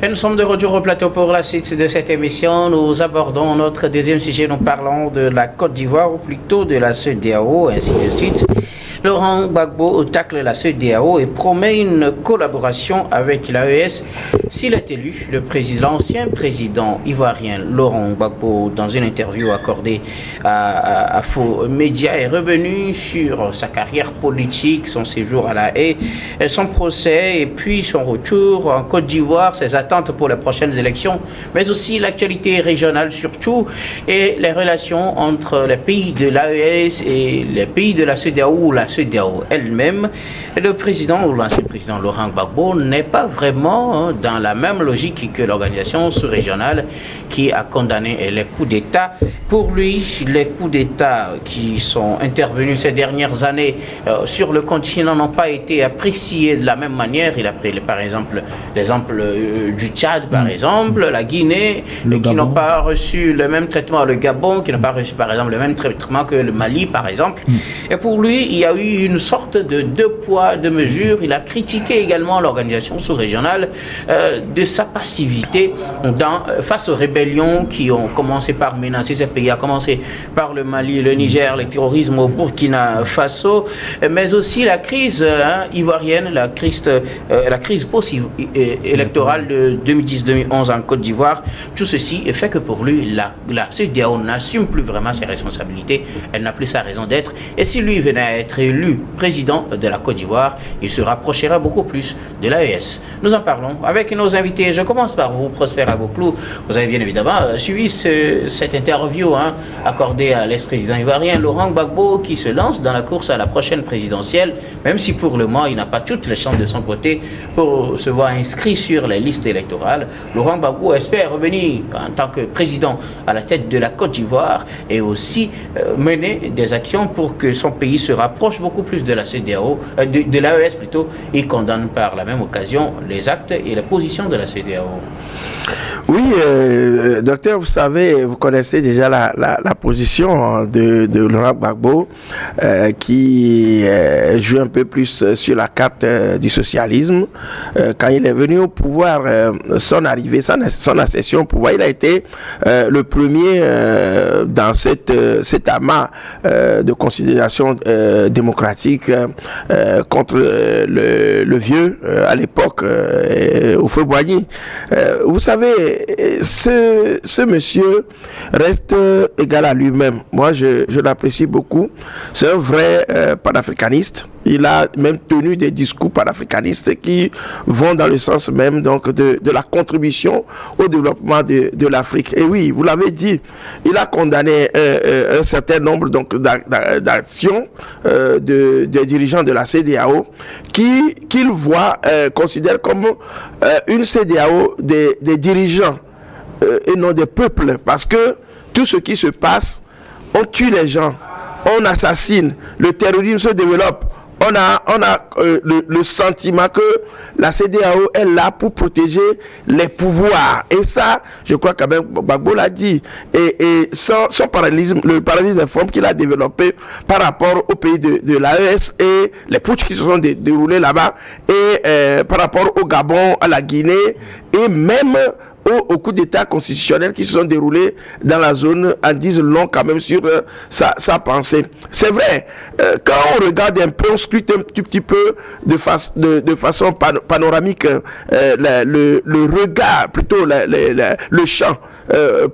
Et nous sommes de retour au plateau pour la suite de cette émission. Nous abordons notre deuxième sujet. Nous parlons de la Côte d'Ivoire, ou plutôt de la CEDEAO, ainsi de suite. Laurent Gbagbo tacle la CEDEAO et promet une collaboration avec l'AES s'il est élu. L'ancien président ivoirien Laurent Gbagbo, dans une interview accordée à Faux Média, est revenu sur sa carrière politique, son séjour à La Haye, son procès et puis son retour en Côte d'Ivoire, ses attentes pour les prochaines élections, mais aussi l'actualité régionale surtout et les relations entre les pays de l'AES et les pays de la CEDEAO ou la CEDEAO elle-même. Le président ou l'ancien président Laurent Gbagbo n'est pas vraiment dans la même logique que l'organisation sous-régionale qui a condamné les coups d'État. Pour lui, les coups d'État qui sont intervenus ces dernières années sur le continent n'ont pas été appréciés de la même manière. Il a pris par exemple l'exemple du Tchad, par exemple, la Guinée, qui n'ont pas reçu le même traitement, le Gabon, qui n'ont pas reçu par exemple le même traitement que le Mali, par exemple. Et pour lui, il y a eu une sorte de deux poids, deux mesures. Il a critiqué également l'organisation sous-régionale de sa passivité face aux rébellions qui ont commencé par menacer ces pays, à commencer par le Mali, le Niger, le terrorisme au Burkina Faso, mais aussi la crise ivoirienne, la crise post-électorale de 2010-2011 en Côte d'Ivoire. Tout ceci fait que pour lui, la CEDEAO n'assume plus vraiment ses responsabilités, elle n'a plus sa raison d'être. Et si lui venait à être élu président de la Côte d'Ivoire, il se rapprochera beaucoup plus de l'AES. Nous en parlons avec nos invités. Je commence par vous, Prosper Agboklou. Vous avez bien évidemment suivi cette interview accordée à l'ex-président ivoirien Laurent Gbagbo qui se lance dans la course à la prochaine présidentielle, même si pour le moment il n'a pas toutes les chances de son côté pour se voir inscrit sur les listes électorales. Laurent Gbagbo espère revenir en tant que président à la tête de la Côte d'Ivoire et aussi mener des actions pour que son pays se rapproche beaucoup plus de la CEDEAO, de l'AES plutôt, et condamne par la même occasion les actes et les positions de la CEDEAO. Oui, docteur, vous savez, vous connaissez déjà la position de Laurent Gbagbo qui joue un peu plus sur la carte du socialisme. Quand il est venu au pouvoir, son arrivée, son accession au pouvoir, il a été le premier dans cet amas de considération démocratique contre le vieux à l'époque, au feu Boigny. Vous savez, ce monsieur reste égal à lui-même. Moi, je l'apprécie beaucoup. C'est un vrai panafricaniste. Il a même tenu des discours panafricanistes qui vont dans le sens même donc de la contribution au développement de l'Afrique. Et oui, vous l'avez dit, il a condamné un certain nombre donc d'actions des dirigeants de la CEDEAO qu'il considère comme une CEDEAO des dirigeants et non des peuples, parce que tout ce qui se passe, on tue les gens, on assassine, le terrorisme se développe. On a le sentiment que la CEDEAO est là pour protéger les pouvoirs. Et ça, je crois quand même, Gbagbo l'a dit. Et son parallélisme, le parallélisme des formes qu'il a développé par rapport au pays de l'AES et les putschs qui se sont déroulés là-bas, et par rapport au Gabon, à la Guinée, et même au coup d'État constitutionnel qui se sont déroulés dans la zone, en disent long quand même sur sa pensée. C'est vrai, quand on regarde un peu, on scrute un tout petit peu de façon panoramique le regard, plutôt le champ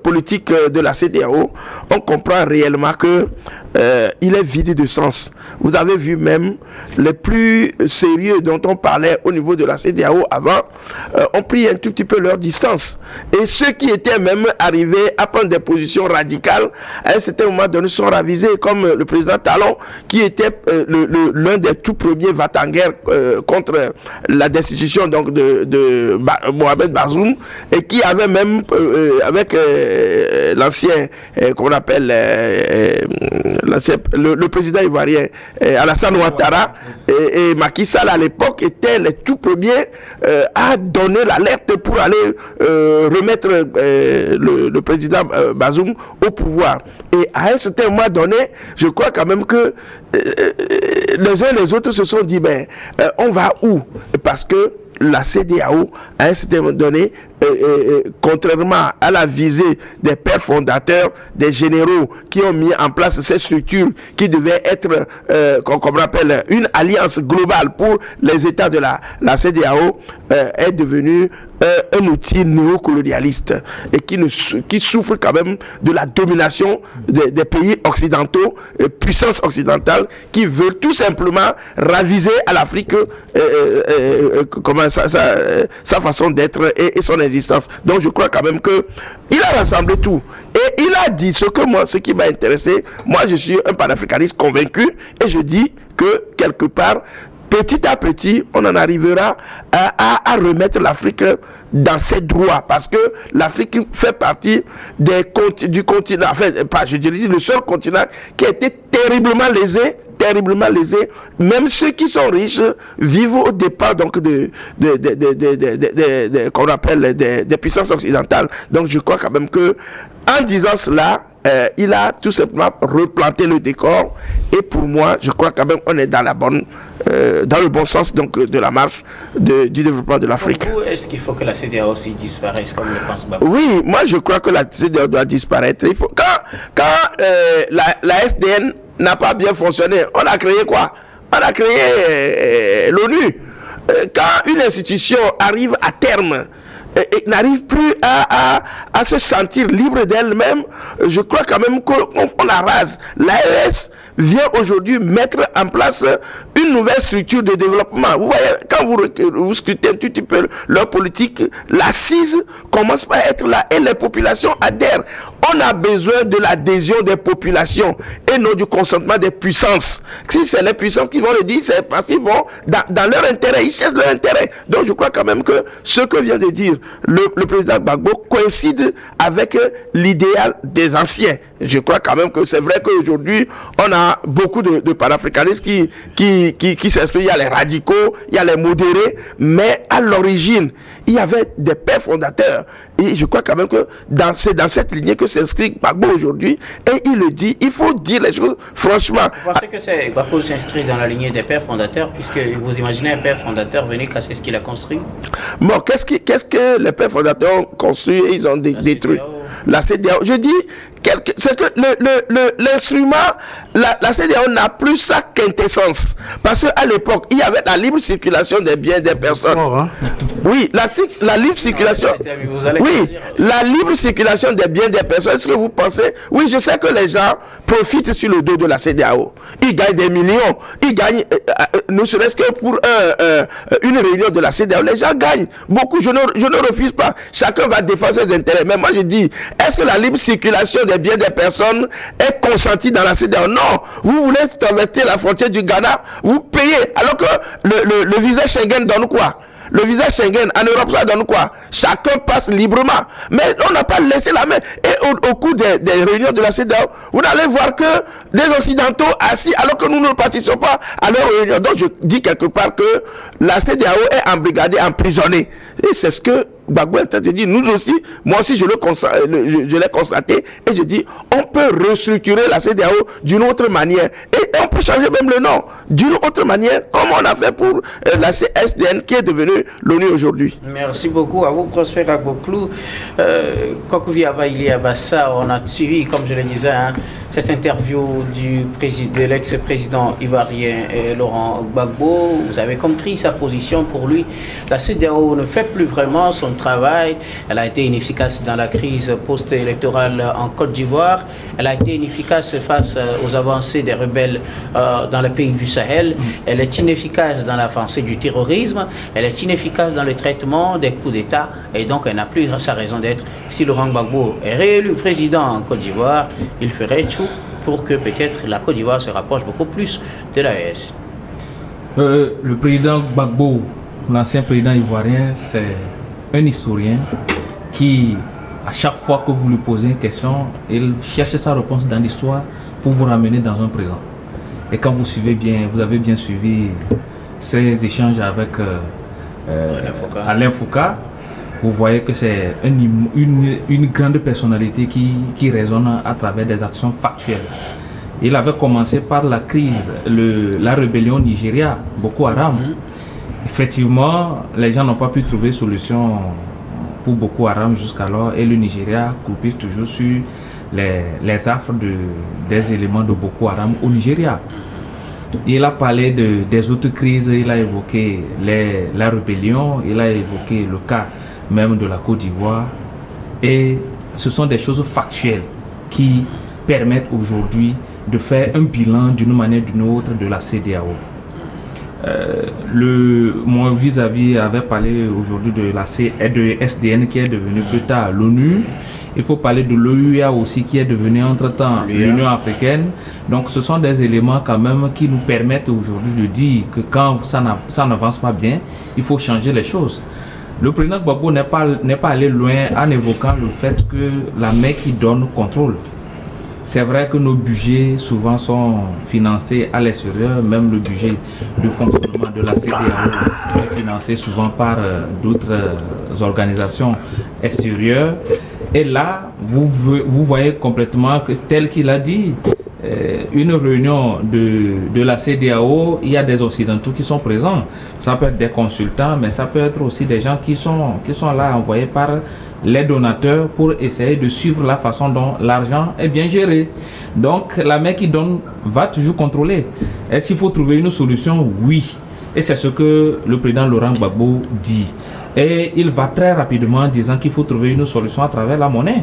politique de la CEDEAO, on comprend réellement que il est vidé de sens. Vous avez vu même les plus sérieux dont on parlait au niveau de la CEDEAO avant, ont pris un tout petit peu leur distance. Et ceux qui étaient même arrivés à prendre des positions radicales, à un certain moment donné, sont ravisés, comme le président Talon, qui était l'un des tout premiers va-t-en-guerre contre la destitution donc de Mohamed Bazoum, et qui avait même, avec l'ancien, qu'on appelle le président ivoirien Alassane Ouattara et Macky Sall à l'époque étaient les tout premiers à donner l'alerte pour aller remettre le président Bazoum au pouvoir. Et à un certain moment donné, je crois quand même que les uns et les autres se sont dit, on va où? Parce que la CEDEAO, à un certain moment donné, contrairement à la visée des pères fondateurs, des généraux qui ont mis en place ces structures qui devaient être, comme on rappelle, une alliance globale pour les États de la CEDEAO, est devenu un outil néocolonialiste et qui souffre quand même de la domination des pays occidentaux, puissances occidentales, qui veulent tout simplement raviser à l'Afrique sa façon d'être et son existence. Donc je crois quand même que il a rassemblé tout et il a dit ce qui m'a intéressé. Moi je suis un panafricaniste convaincu et je dis que quelque part, petit à petit, on en arrivera à remettre l'Afrique dans ses droits, parce que l'Afrique fait partie du continent, enfin, je dirais le seul continent qui a été terriblement lésé. Même ceux qui sont riches vivent au départ donc qu'on appelle des puissances occidentales. Donc je crois quand même que en disant cela, il a tout simplement replanté le décor et pour moi, je crois quand même qu'on est dans le bon sens donc de la marche du développement de l'Afrique. Pour vous, est-ce qu'il faut que la CEDEAO aussi disparaisse comme le pense Gbagbo? Oui, moi je crois que la CEDEAO doit disparaître. Il faut quand la SDN n'a pas bien fonctionné, on a créé quoi? On a créé l'ONU. Quand une institution arrive à terme et n'arrive plus à se sentir libre d'elle-même, je crois quand même qu'on la rase. L'AES vient aujourd'hui mettre en place une nouvelle structure de développement. Vous voyez, quand vous scrutez un tout petit peu leur politique, l'assise commence par être là et les populations adhèrent. On a besoin de l'adhésion des populations et non du consentement des puissances. Si c'est les puissances qui vont le dire, c'est parce qu'ils vont dans leur intérêt, ils cherchent leur intérêt. Donc je crois quand même que ce que vient de dire le président Gbagbo coïncide avec l'idéal des anciens. Je crois quand même que c'est vrai qu'aujourd'hui, on a beaucoup de panafricanistes qui s'expriment. Il y a les radicaux, il y a les modérés, mais à l'origine, il y avait des pères fondateurs. Et je crois quand même que c'est dans cette lignée que s'inscrit Gbagbo aujourd'hui. Et il le dit, il faut dire les choses franchement. Vous pensez que Gbagbo s'inscrit dans la lignée des pères fondateurs, puisque vous imaginez un père fondateur venir casser ce qu'il a construit? Bon, qu'est-ce que les pères fondateurs ont construit et ils ont détruit? La CEDEAO. Je dis, c'est que l'instrument, la CEDEAO n'a plus sa quintessence. Parce qu'à l'époque, il y avait la libre circulation des biens des personnes. Oui, la libre circulation. Oui, la libre circulation des biens des personnes. Est-ce que vous pensez? Oui, je sais que les gens profitent sur le dos de la CEDEAO. Ils gagnent des millions. Ils gagnent, ne serait-ce que pour une réunion de la CEDEAO. Les gens gagnent beaucoup. Je ne refuse pas. Chacun va défendre ses intérêts. Mais moi, je dis, est-ce que la libre circulation des biens des personnes est consentie dans la CEDEAO? Non. Vous voulez traverser la frontière du Ghana, vous payez. Alors que le visa Schengen donne quoi? Le visa Schengen en Europe, ça donne quoi? Chacun passe librement. Mais on n'a pas laissé la main. Et au cours des réunions de la CEDEAO, vous allez voir que des Occidentaux assis, alors que nous ne participons pas à leurs réunions. Donc je dis quelque part que la CEDEAO est embrigadée, emprisonnée. Et c'est ce que Gbagbo est en train de dire. Nous aussi, moi aussi je l'ai constaté. Et je dis, on peut restructurer la CEDEAO d'une autre manière. Et on peut changer même le nom d'une autre manière, comme on a fait pour la CSDN qui est devenue l'ONU aujourd'hui. Merci beaucoup à vous, Prosper Agbo-Clou. Kokovi Availi Abassa, on a suivi, comme je le disais, cette interview de l'ex-président ivoirien Laurent Gbagbo. Vous avez compris sa position. Pour lui, la CEDEAO ne fait plus vraiment son travail. Elle a été inefficace dans la crise post-électorale en Côte d'Ivoire. Elle a été inefficace face aux avancées des rebelles dans les pays du Sahel. Elle est inefficace dans l'avancée du terrorisme. Elle est inefficace dans le traitement des coups d'État. Et donc, elle n'a plus sa raison d'être. Si Laurent Gbagbo est réélu président en Côte d'Ivoire, il ferait tout pour que peut-être la Côte d'Ivoire se rapproche beaucoup plus de l'AES. Le président Gbagbo, l'ancien président ivoirien, c'est un historien qui, à chaque fois que vous lui posez une question, il cherche sa réponse dans l'histoire pour vous ramener dans un présent. Et quand vous suivez bien, vous avez bien suivi ces échanges avec Alain Foucault, vous voyez que c'est une grande personnalité qui résonne à travers des actions factuelles. Il avait commencé par la crise, la rébellion au Nigeria, Boko Haram. Effectivement, les gens n'ont pas pu trouver solution pour Boko Haram jusqu'alors, et le Nigeria croupit toujours sur les affres des éléments de Boko Haram au Nigeria. Il a parlé des autres crises, il a évoqué la rébellion, il a évoqué le cas même de la Côte d'Ivoire. Et ce sont des choses factuelles qui permettent aujourd'hui de faire un bilan d'une manière ou d'une autre de la CEDEAO. Mon vis-à-vis avait parlé aujourd'hui de SDN qui est devenu plus tard l'ONU. Il faut parler de l'OUA aussi qui est devenu entre-temps l'Union africaine. Donc ce sont des éléments quand même qui nous permettent aujourd'hui de dire que quand ça n'avance pas bien, il faut changer les choses. Le président Gbagbo n'est pas allé loin en évoquant le fait que la main qui donne contrôle. C'est vrai que nos budgets souvent sont financés à l'extérieur, même le budget de fonctionnement de la CEDEAO est financé souvent par d'autres organisations extérieures. Et là, vous voyez complètement que, tel qu'il a dit, une réunion de la CEDEAO, il y a des Occidentaux qui sont présents. Ça peut être des consultants, mais ça peut être aussi des gens qui sont là envoyés par les donateurs pour essayer de suivre la façon dont l'argent est bien géré. Donc la main qui donne va toujours contrôler. Est-ce qu'il faut trouver une solution? Oui. Et c'est ce que le président Laurent Gbagbo dit. Et il va très rapidement en disant qu'il faut trouver une solution à travers la monnaie.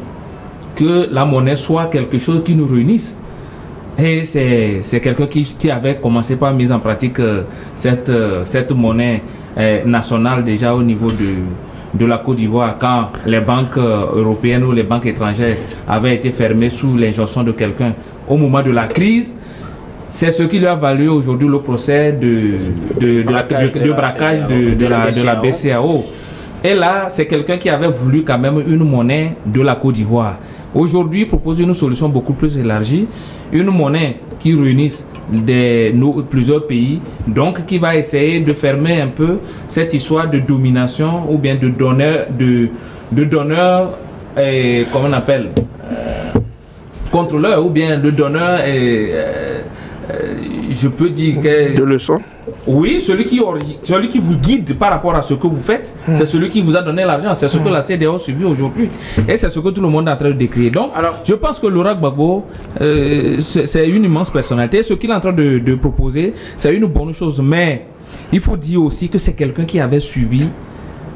Que la monnaie soit quelque chose qui nous réunisse. Et c'est quelqu'un qui avait commencé par mise en pratique cette monnaie nationale déjà au niveau de la Côte d'Ivoire, quand les banques européennes ou les banques étrangères avaient été fermées sous l'injonction de quelqu'un au moment de la crise. C'est ce qui lui a valu aujourd'hui le procès de braquage de la BCEAO. Et là, c'est quelqu'un qui avait voulu quand même une monnaie de la Côte d'Ivoire. Aujourd'hui, il propose une solution beaucoup plus élargie, une monnaie qui réunisse plusieurs pays, donc qui va essayer de fermer un peu cette histoire de domination ou bien de donneur comment on appelle, contrôleur ou bien de donneur, je peux dire que... De leçons. Oui, celui qui vous guide par rapport à ce que vous faites, c'est celui qui vous a donné l'argent. C'est ce que la CEDEAO subit aujourd'hui. Et c'est ce que tout le monde est en train de décrire. Donc, je pense que Laurent Gbagbo, c'est une immense personnalité. Ce qu'il est en train de proposer, c'est une bonne chose. Mais il faut dire aussi que c'est quelqu'un qui avait subi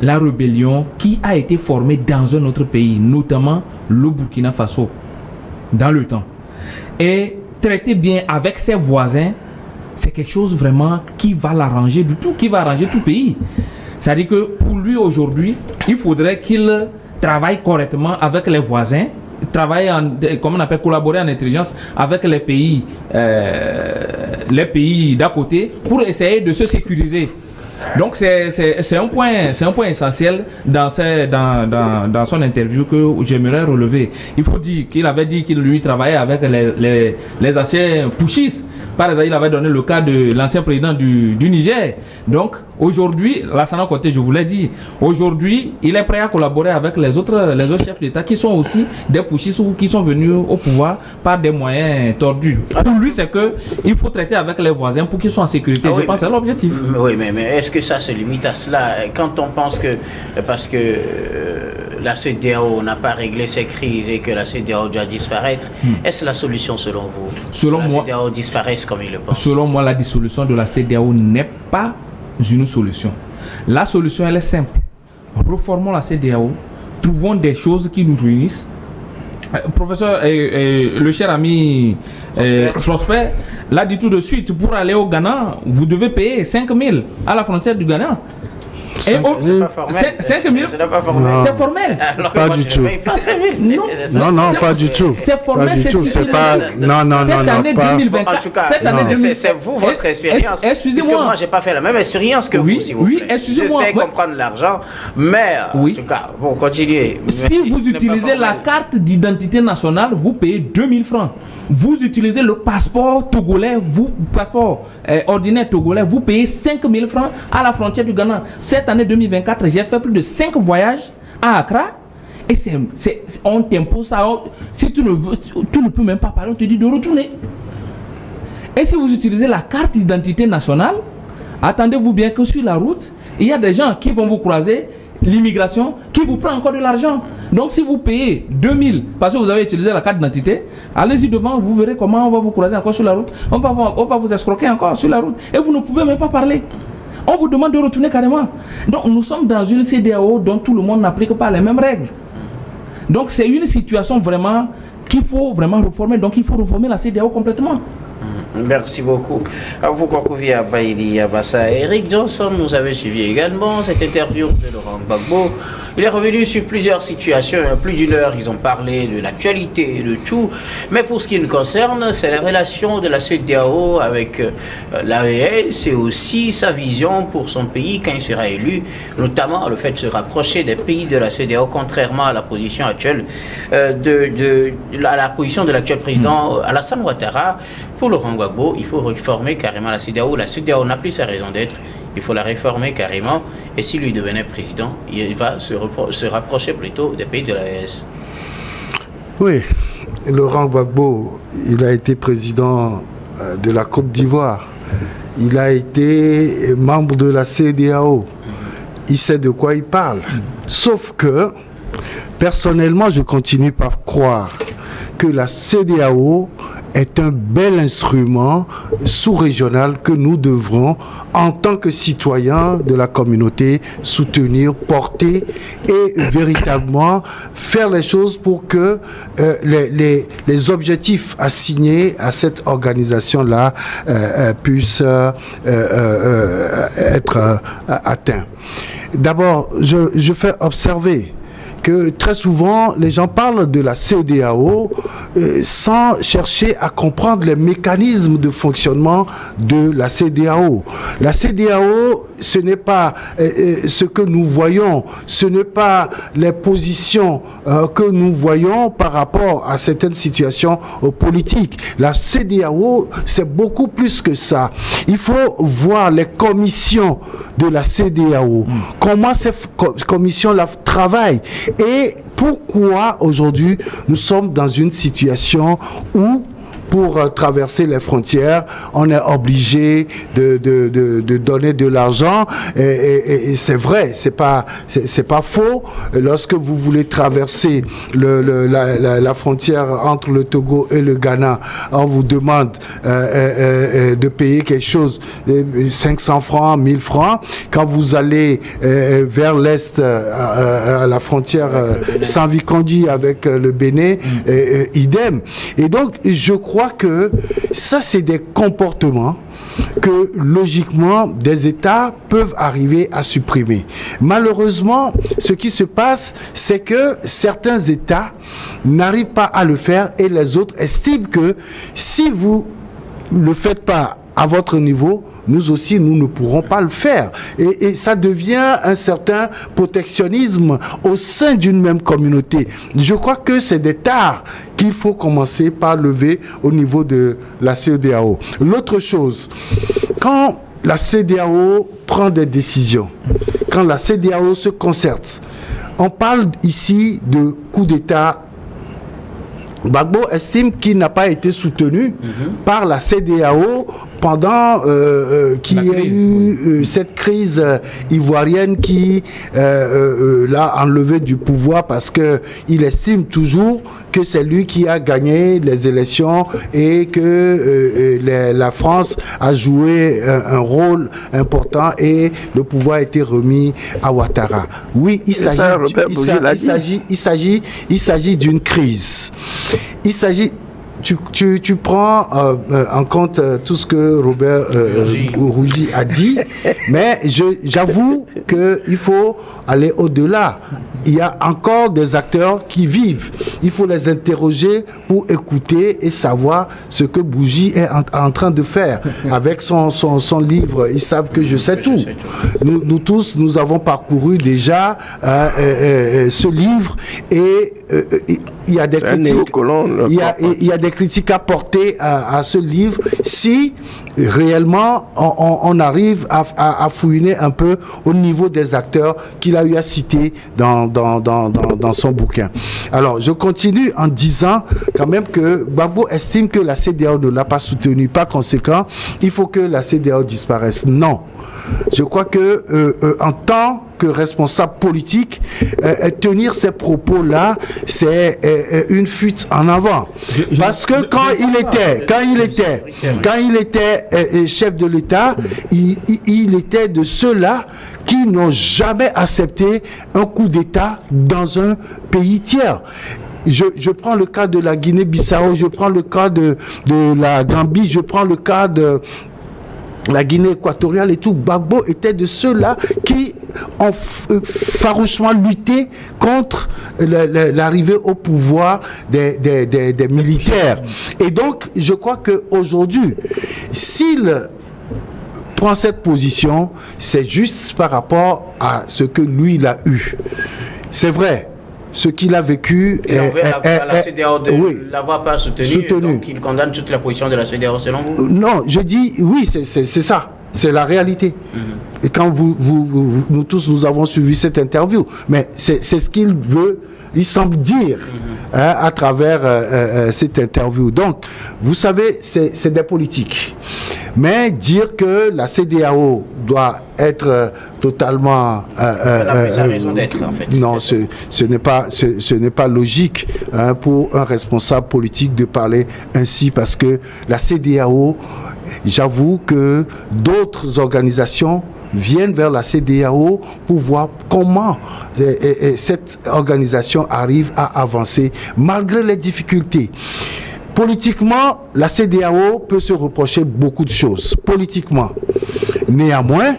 la rébellion qui a été formée dans un autre pays, notamment le Burkina Faso, dans le temps. Et traiter bien avec ses voisins, c'est quelque chose vraiment qui va l'arranger du tout, qui va arranger tout le pays. C'est-à-dire que pour lui aujourd'hui, il faudrait qu'il travaille correctement avec les voisins, collaborer en intelligence avec les pays d'à côté pour essayer de se sécuriser. Donc c'est un point essentiel dans son interview que j'aimerais relever. Il faut dire qu'il avait dit qu'il lui travaillait avec les anciens putschistes. Par exemple, il avait donné le cas de l'ancien président du Niger. Donc, aujourd'hui, Lassana Conté, je vous l'ai dit, aujourd'hui, il est prêt à collaborer avec les autres chefs d'État qui sont aussi des putschistes ou qui sont venus au pouvoir par des moyens tordus. Pour lui, c'est qu'il faut traiter avec les voisins pour qu'ils soient en sécurité. Je pense que c'est l'objectif. Oui, mais est-ce que ça se limite à cela? Quand on pense que, parce que la CEDEAO n'a pas réglé ses crises et que la CEDEAO doit disparaître, est-ce la solution selon vous? Selon moi, la CEDEAO disparaisse comme il le pense. Selon moi, la dissolution de la CEDEAO n'est pas une solution. La solution, elle est simple. Reformons la CEDEAO, trouvons des choses qui nous réunissent. Professeur, le cher ami Prosper l'a dit tout de suite, pour aller au Ghana, vous devez payer 5 000 à la frontière du Ghana. C'est pas formel. 5 000, c'est formel. Alors pas du tout. Non, pas du tout. C'est formel, pas du tout. C'est pas. Non. Cette année 2024. En tout cas, c'est vous, votre expérience. Excusez-moi. Parce que moi, j'ai pas fait la même expérience que vous, si vous plaît. Excusez-moi. Je sais comprendre l'argent, mais en tout cas, bon, continuez. Si vous utilisez la carte d'identité nationale, vous payez 2 000 francs. Vous utilisez le passeport togolais, passeport ordinaire togolais, vous payez 5 000 francs à la frontière du Ghana. Cette année 2024, j'ai fait plus de 5 voyages à Accra et on t'impose ça. Si tu ne peux même pas parler, on te dit de retourner. Et si vous utilisez la carte d'identité nationale, attendez-vous bien que sur la route, il y a des gens qui vont vous croiser. l'immigration qui vous prend encore de l'argent. Donc si vous payez 2000 parce que vous avez utilisé la carte d'identité, allez-y devant, vous verrez comment on va vous croiser encore sur la route. On va vous escroquer encore sur la route. Et vous ne pouvez même pas parler. On vous demande de retourner carrément. Donc nous sommes dans une CEDEAO dont tout le monde n'applique pas les mêmes règles. Donc c'est une situation vraiment qu'il faut vraiment réformer. Donc il faut réformer la CEDEAO complètement. Merci beaucoup. À vous, Kwakovi Abaïli Abassa. Eric Johnson nous avait suivi également cette interview de Laurent Gbagbo. Il est revenu sur plusieurs situations. Plus d'une heure, ils ont parlé de l'actualité, de tout. Mais pour ce qui nous concerne, c'est la relation de la CEDEAO avec l'AES et aussi sa vision pour son pays quand il sera élu, notamment le fait de se rapprocher des pays de la CEDEAO, contrairement à la position actuelle la position de l'actuel président Alassane Ouattara. Pour Laurent Gbagbo, il faut réformer carrément la CEDEAO. La CEDEAO n'a plus sa raison d'être. Il faut la réformer carrément. Et s'il lui devenait président, il va se rapprocher plutôt des pays de l'AES. Oui, Laurent Gbagbo, il a été président de la Côte d'Ivoire. Il a été membre de la CEDEAO. Il sait de quoi il parle. Sauf que, personnellement, je continue par croire que la CEDEAO est un bel instrument sous-régional que nous devrons, en tant que citoyens de la communauté, soutenir, porter et véritablement faire les choses pour que les objectifs assignés à cette organisation-là puissent être atteints. D'abord, je fais observer que très souvent, les gens parlent de la CEDEAO sans chercher à comprendre les mécanismes de fonctionnement de la CEDEAO. La CEDEAO, ce n'est pas ce que nous voyons, ce n'est pas les positions que nous voyons par rapport à certaines situations politiques. La CEDEAO, c'est beaucoup plus que ça. Il faut voir les commissions de la CEDEAO, comment ces commissions-là travaillent. Et pourquoi aujourd'hui nous sommes dans une situation où pour traverser les frontières, on est obligé de donner de l'argent et c'est vrai, c'est pas faux. Lorsque vous voulez traverser la frontière entre le Togo et le Ghana, on vous demande de payer quelque chose, 500 francs, 1000 francs. Quand vous allez vers l'est, à la frontière Sanvikondi avec le Bénin, idem. Et donc, je crois que ça, c'est des comportements que logiquement des États peuvent arriver à supprimer. Malheureusement, ce qui se passe, c'est que certains États n'arrivent pas à le faire et les autres estiment que si vous ne le faites pas à votre niveau, nous aussi, nous ne pourrons pas le faire. Et ça devient un certain protectionnisme au sein d'une même communauté. Je crois que c'est des tares qu'il faut commencer par lever au niveau de la CEDEAO. L'autre chose, quand la CEDEAO prend des décisions, quand la CEDEAO se concerte, on parle ici de coup d'État. Gbagbo estime qu'il n'a pas été soutenu par la CEDEAO pendant qu'il y a eu cette crise ivoirienne qui l'a enlevé du pouvoir parce que il estime toujours que c'est lui qui a gagné les élections et que la France a joué un rôle important et le pouvoir a été remis à Ouattara. Oui, il s'agit d'une crise. Il s'agit, tu prends en compte tout ce que Robert Rougi a dit, mais j'avoue qu'il faut aller au-delà. Il y a encore des acteurs qui vivent. Il faut les interroger pour écouter et savoir ce que Bougie est en train de faire avec son livre. Ils savent que je sais tout. Nous tous, nous avons parcouru déjà ce livre et il y a des critiques. Il y a des critiques à porter à ce livre si réellement on arrive à fouiner un peu au niveau des acteurs qu'il a eu à citer dans son bouquin. Alors je continue en disant quand même que Gbagbo estime que la CEDEAO ne l'a pas soutenu. Par conséquent, il faut que la CEDEAO disparaisse. Non. Je crois que en tant que responsable politique, tenir ces propos-là, c'est une fuite en avant. Parce que quand il était chef de l'État, il était de ceux-là qui n'ont jamais accepté un coup d'État dans un pays tiers. Je prends le cas de la Guinée-Bissau, je prends le cas de la Gambie, je prends le cas de la Guinée équatoriale et tout. Gbagbo était de ceux-là qui ont farouchement lutté contre l'arrivée au pouvoir des militaires. Et donc, je crois qu'aujourd'hui, s'il prend cette position, c'est juste par rapport à ce que lui, il a eu. C'est vrai. Ce qu'il a vécu la CEDEAO de l'avoir pas soutenu, donc il condamne toute la position de la CEDEAO selon vous? Non, je dis oui, c'est ça, c'est la réalité. Et quand nous tous nous avons suivi cette interview, mais c'est ce qu'il veut, il semble dire à travers cette interview. Donc, vous savez, c'est des politiques. Mais dire que la CEDEAO doit être totalement... sa raison d'être, en fait. Non, ce n'est pas logique pour un responsable politique de parler ainsi, parce que la CEDEAO, j'avoue que d'autres organisations viennent vers la CEDEAO pour voir comment cette organisation arrive à avancer malgré les difficultés. Politiquement, la CEDEAO peut se reprocher beaucoup de choses, politiquement. Néanmoins,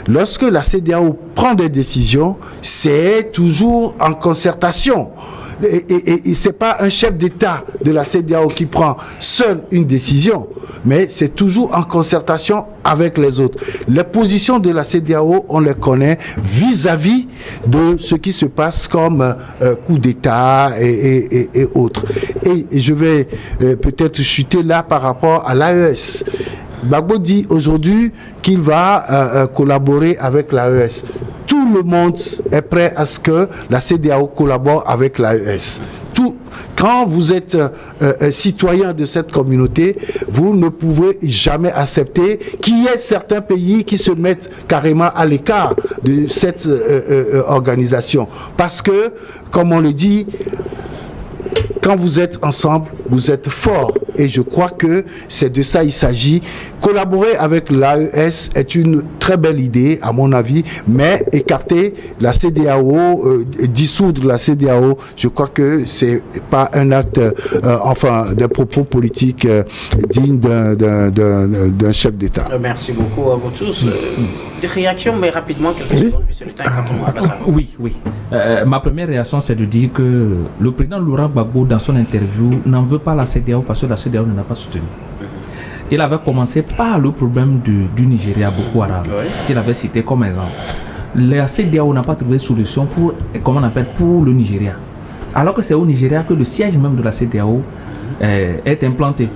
lorsque la CEDEAO prend des décisions, c'est toujours en concertation. Et c'est pas un chef d'État de la CEDEAO qui prend seul une décision, mais c'est toujours en concertation avec les autres. Les positions de la CEDEAO, on les connaît vis-à-vis de ce qui se passe comme coup d'État et autres. Et je vais peut-être chuter là par rapport à l'AES. Gbagbo dit aujourd'hui qu'il va collaborer avec l'AES. Tout le monde est prêt à ce que la CEDEAO collabore avec l'AES. Quand vous êtes citoyen de cette communauté, vous ne pouvez jamais accepter qu'il y ait certains pays qui se mettent carrément à l'écart de cette organisation. Parce que, comme on le dit, quand vous êtes ensemble, vous êtes forts. Et je crois que c'est de ça il s'agit. Collaborer avec l'AES est une très belle idée, à mon avis, mais écarter la CEDEAO, dissoudre la CEDEAO, je crois que c'est pas un acte, des propos politiques dignes d'un chef d'État. Merci beaucoup à vous tous. Des réactions, mais rapidement, quelques secondes, puisque le temps est quand on va ça. Oui. Ma première réaction, c'est de dire que le président Laurent Gbagbo, dans son interview, n'en veut pas la CEDEAO parce que la CEDEAO ne l'a pas soutenu. Il avait commencé par le problème du Nigeria, Boko Haram, qu'il avait cité comme exemple. La CEDEAO n'a pas trouvé de solution pour le Nigeria. Alors que c'est au Nigeria que le siège même de la CEDEAO est implanté.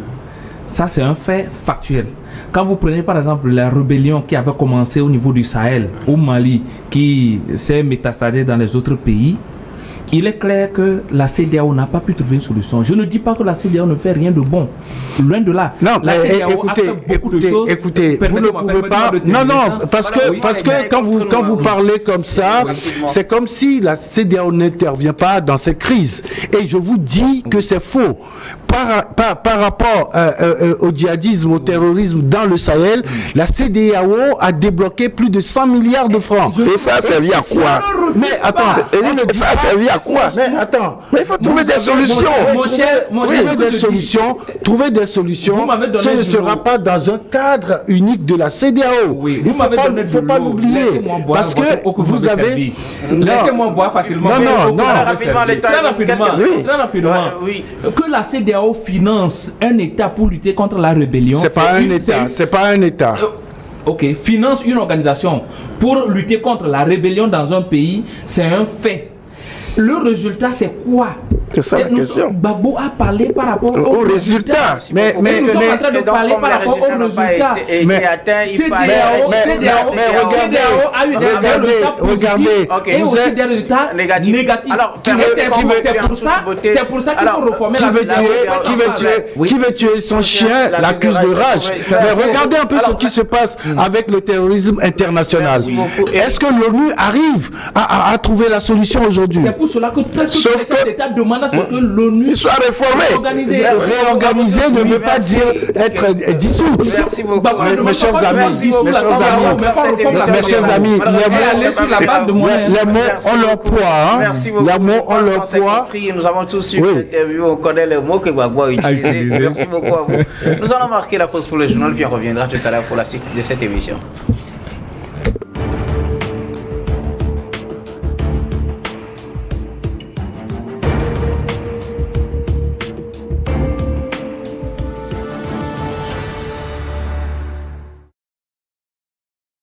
Ça, c'est un fait factuel. Quand vous prenez par exemple la rébellion qui avait commencé au niveau du Sahel, au Mali, qui s'est métastasée dans les autres pays, il est clair que la CEDEAO n'a pas pu trouver une solution. Je ne dis pas que la CEDEAO ne fait rien de bon. Loin de là. Non, la CEDEAO écoutez, vous ne pouvez pas... Non, parce que quand vous parlez comme ça, c'est comme si la CEDEAO n'intervient pas dans cette crise. Et je vous dis que c'est faux. Par rapport au djihadisme, au terrorisme dans le Sahel, la CEDEAO a débloqué plus de 100 milliards de francs. Et ça a servi à quoi? Mais attends, ça a servi à quoi? Mais attends, mais il faut trouver des solutions. Trouver des solutions. Ce ne sera pas dans un cadre unique de la CEDEAO. Oui, il ne faut pas l'oublier. Parce que vous avez... Laissez-moi boire facilement. Non. Très rapidement. Que la CEDEAO finance un État pour lutter contre la rébellion. C'est pas un État. Ok, finance une organisation pour lutter contre la rébellion dans un pays, c'est un fait. Le résultat, c'est quoi? C'est ça la question. Gbagbo a parlé par rapport Aux résultats. Mais nous sommes en train de parler par rapport aux résultats. Mais et aussi des résultats négatifs. Alors, c'est pour ça qu'il faut reformer la qui veut tuer son chien l'accuse de rage. Mais regardez un peu ce qui se passe avec le terrorisme international. Est-ce que l'ONU arrive à trouver la solution aujourd'hui? C'est pour cela que presque tous les chefs d'État demandent à ce que l'ONU soit réformée. Réorganiser ne veut pas dire être dissoute. Merci beaucoup. Mes chers amis, les mots ont leur poids. Merci beaucoup. Les mots ont leur poids. Nous avons tous eu l'interview, on connaît les mots que Gbagbo a utilisés. Merci beaucoup à vous. Nous allons marquer la pause pour le journal, puis on reviendra tout à l'heure pour la suite de cette émission.